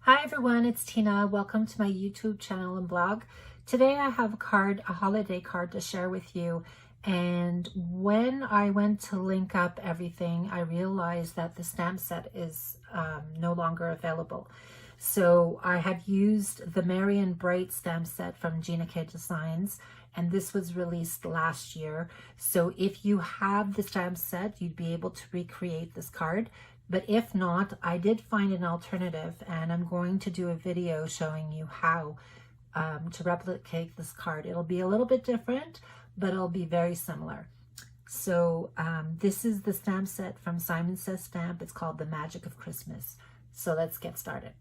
Hi everyone, it's Tina. Welcome to my YouTube channel and blog. Today I have a holiday card to share with you. And when I went to link up everything, I realized that the stamp set is no longer available. So I had used the Marion Bright stamp set from Gina K Designs, and this was released last year. So if you have the stamp set, you'd be able to recreate this card. But if not, I did find an alternative, and I'm going to do a video showing you how to replicate this card. It'll be a little bit different, but it'll be very similar. So this is the stamp set from Simon Says Stamp. It's called The Magic of Christmas. So let's get started.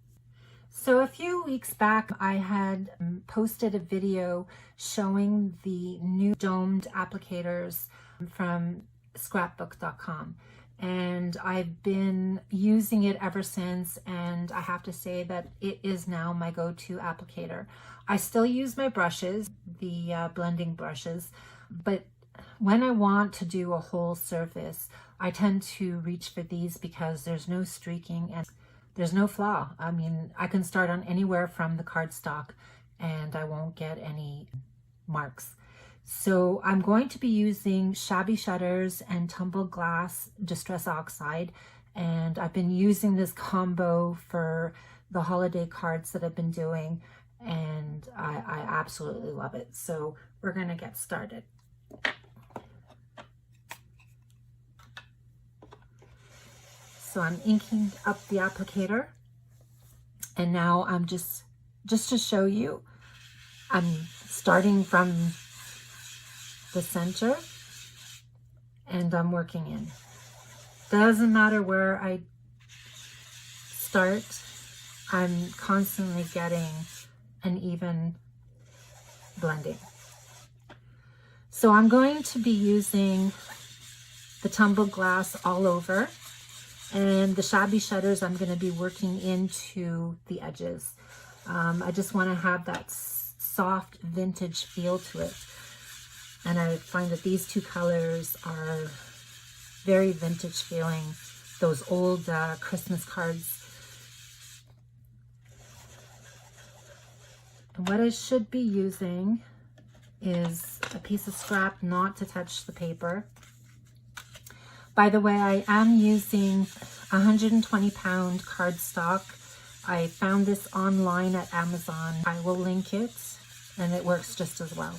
So a few weeks back, I had posted a video showing the new domed applicators from scrapbook.com. And I've been using it ever since, and I have to say that it is now my go-to applicator. I still use my brushes, the blending brushes, but when I want to do a whole surface, I tend to reach for these because there's no streaking and there's no flaw. I mean, I can start on anywhere from the cardstock and I won't get any marks. So I'm going to be using Shabby Shutters and Tumbled Glass Distress Oxide, and I've been using this combo for the holiday cards that I've been doing, and I absolutely love it. So we're going to get started. So I'm inking up the applicator, and now I'm just to show you, I'm starting from the center and I'm working in. Doesn't matter where I start, I'm constantly getting an even blending. So I'm going to be using the Tumbled Glass all over, and the Shabby Shutters I'm going to be working into the edges. I just want to have that soft vintage feel to it. And I find that these two colors are very vintage feeling, those old Christmas cards. And what I should be using is a piece of scrap not to touch the paper. By the way, I am using 120-pound cardstock. I found this online at Amazon. I will link it, and it works just as well.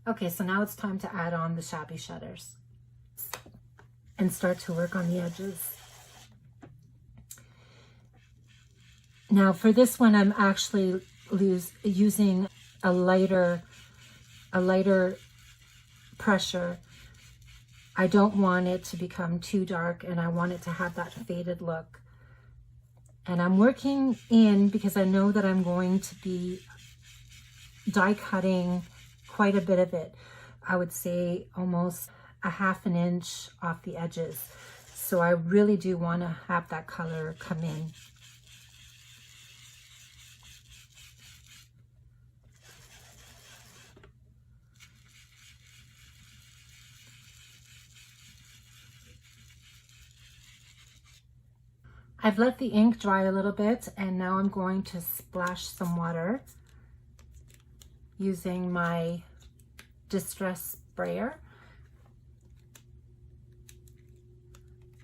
Okay, so now it's time to add on the Shabby Shutters and start to work on the edges. Now for this one, I'm actually using a lighter pressure. I don't want it to become too dark, and I want it to have that faded look. And I'm working in because I know that I'm going to be die cutting quite a bit of it. I would say almost a ½ inch off the edges. So I really do want to have that color come in. I've let the ink dry a little bit, and now I'm going to splash some water using my Distress sprayer.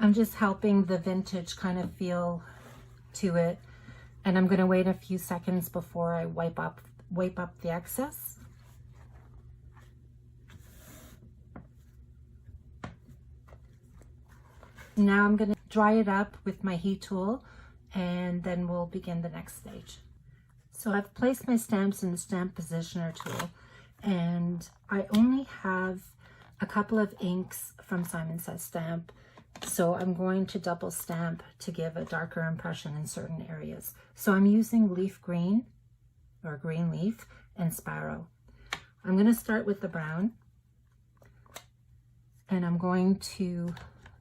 I'm just helping the vintage kind of feel to it, and I'm going to wait a few seconds before I wipe up the excess. Now I'm going to dry it up with my heat tool, and then we'll begin the next stage. So I've placed my stamps in the stamp positioner tool, and I only have a couple of inks from Simon Says Stamp, so I'm going to double stamp to give a darker impression in certain areas. So I'm using Leaf Green, or Green Leaf, and Sparrow. I'm going to start with the brown, and I'm going to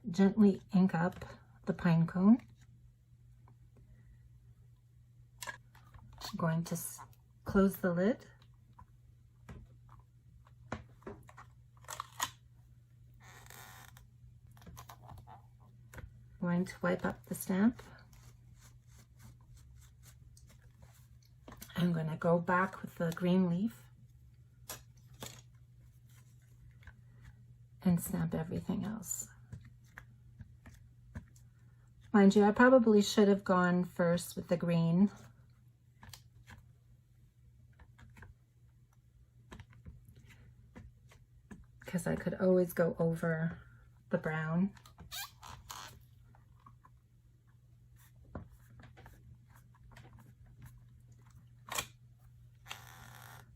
gently ink up the pine cone. I'm going to close the lid going to wipe up the stamp. I'm going to go back with the green leaf and stamp everything else. Mind you, I probably should have gone first with the green. Because I could always go over the brown.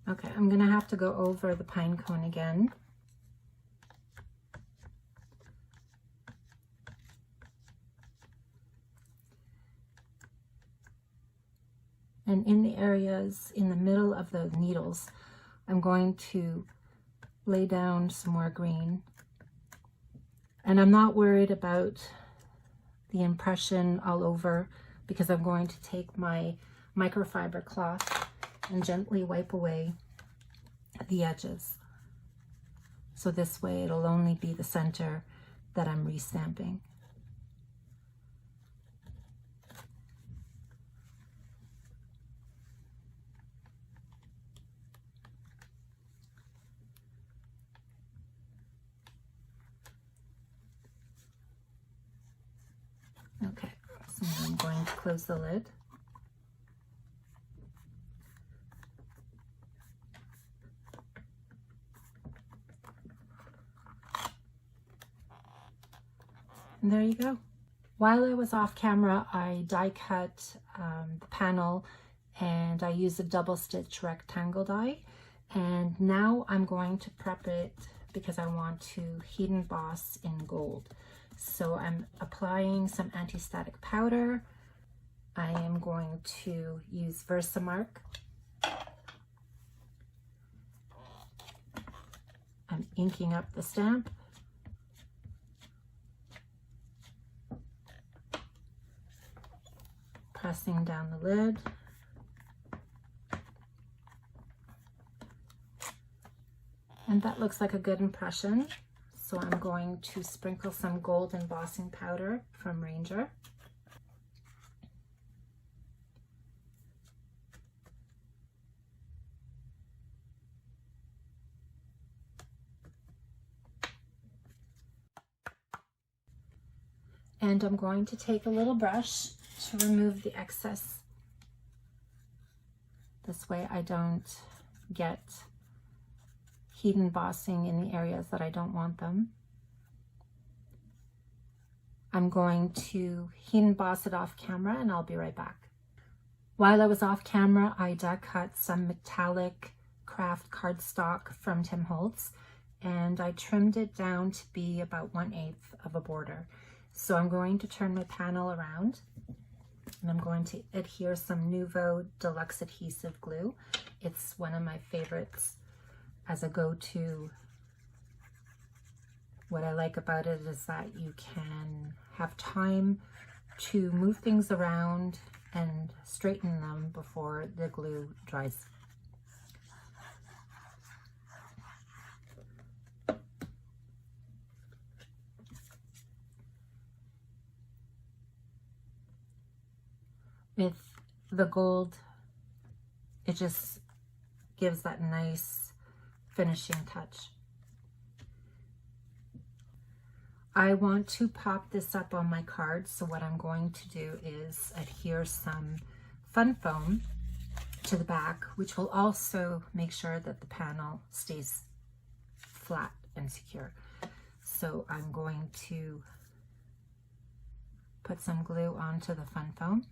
Okay, I'm gonna have to go over the pine cone again. And in the areas in the middle of the needles, I'm going to lay down some more green. And I'm not worried about the impression all over because I'm going to take my microfiber cloth and gently wipe away the edges. So this way it'll only be the center that I'm restamping. Okay, so I'm going to close the lid. And there you go. While I was off camera, I die cut the panel and I used a double stitch rectangle die. And now I'm going to prep it because I want to heat emboss in gold. So I'm applying some anti-static powder. I am going to use Versamark. I'm inking up the stamp. Pressing down the lid. And that looks like a good impression. So I'm going to sprinkle some gold embossing powder from Ranger. And I'm going to take a little brush to remove the excess. This way I don't get heat embossing in the areas that I don't want them. I'm going to heat emboss it off camera and I'll be right back. While I was off camera, I die cut some metallic craft cardstock from Tim Holtz and I trimmed it down to be about 1/8 of a border. So I'm going to turn my panel around and I'm going to adhere some Nuvo Deluxe Adhesive Glue. It's one of my favorites as a go-to. What I like about it is that you can have time to move things around and straighten them before the glue dries. With the gold, it just gives that nice finishing touch. I want to pop this up on my card, so what I'm going to do is adhere some fun foam to the back, which will also make sure that the panel stays flat and secure. So I'm going to put some glue onto the fun foam.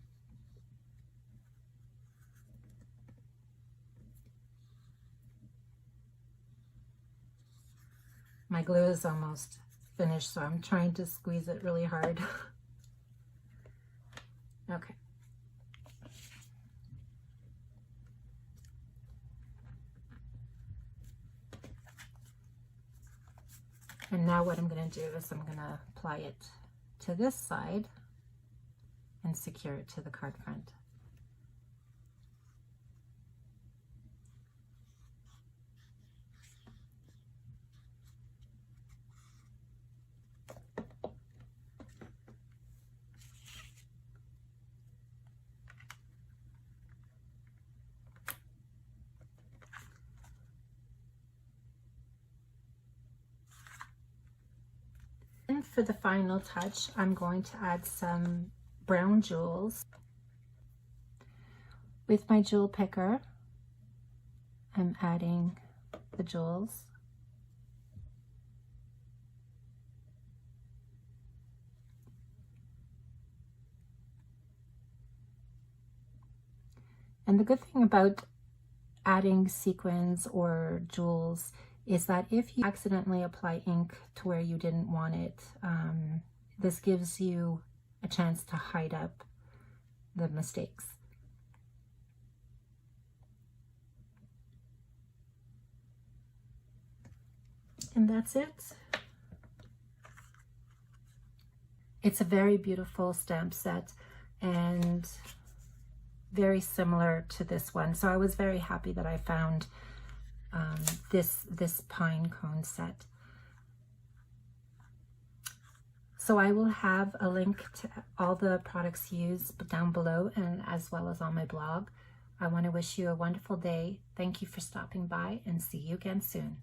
My glue is almost finished, so I'm trying to squeeze it really hard. Okay. And now what I'm going to do is I'm going to apply it to this side and secure it to the card front. for the final touch, I'm going to add some brown jewels. With my jewel picker, I'm adding the jewels. And the good thing about adding sequins or jewels is that if you accidentally apply ink to where you didn't want it, this gives you a chance to hide up the mistakes. And that's it. It's a very beautiful stamp set and very similar to this one. So I was very happy that I found this pine cone set. So I will have a link to all the products used down below and as well as on my blog. I want to wish you a wonderful day. Thank you for stopping by and see you again soon.